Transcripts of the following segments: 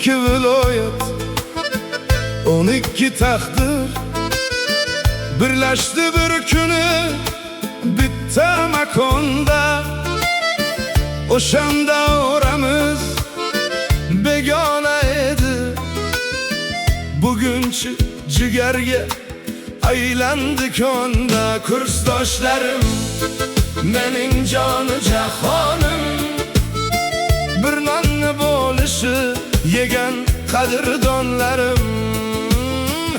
12 viloyat, 12 taqdir birlashdi bir kuni bitta makonda. O'shanda oramiz begona edi, bugunchi jigarga aylandi konda. Kursdoshlarim, mening joni jahonim, bir nonni bo'lishi yegan qadrdonlarim.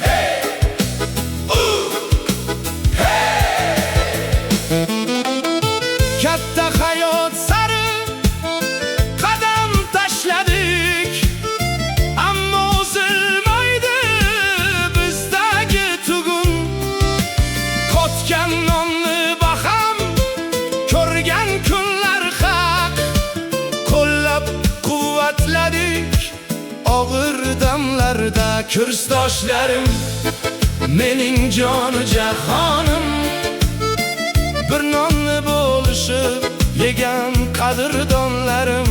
Hey! Hey! Katta hayot sari qadam tashladik, ammo o'zilmaydi bizdagi tugun. Qotgan nonni baham ko'rgan kunlar haq, qo'llab quvvatladik og'ir damlarda. Kursdoshlarim, mening joni jahonim, bir nonni bo'lishib yegan qadrdonlarim.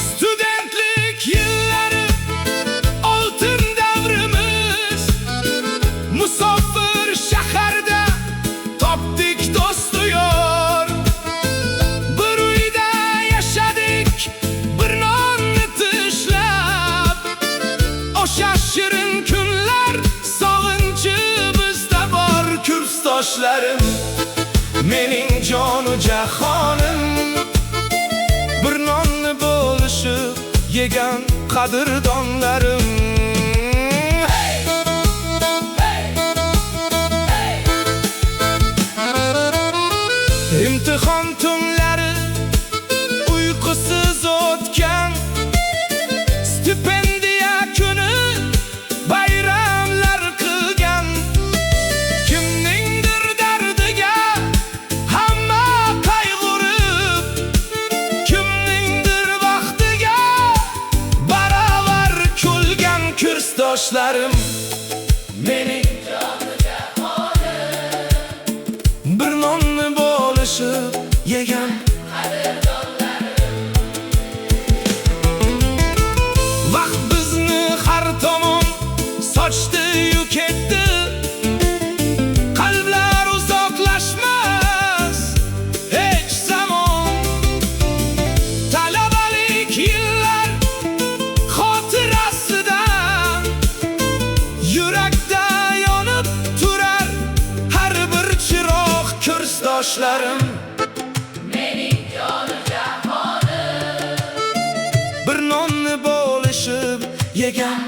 Studentlik yillari oltin davrimiz, musofir shaharda topdik do'stu yor. Bir uyda yashadik, bir nonni tishlab, o'sha shirin kunlar sog'inchi bizda bor. Kursdoshlarim, mening joni jahonim, bir nonni bo'lishib yegan qadrdonlarim. Hey! Hey! Hey! Imtihon tunlari uyqusiz o'tgan, stipendiya kuni bayramlar qilgan. Kimningdir dardiga hamma qayg'urib, kimningdir baxtiga baravar kulgan. Kursdoshlarim, mening joni jahonim, bir nonni bo'lishib yegan qadrdonlarim. Vaqt bizni har tomon sochdi-yu ketdi, qalblar uzoqlashmas hech zamon. Talabalik yillar xotirasidan yurakda yonib turar har bir chiroq. Kursdoshlarim, mening joni jahonim, bir nonni bo'lishib yegan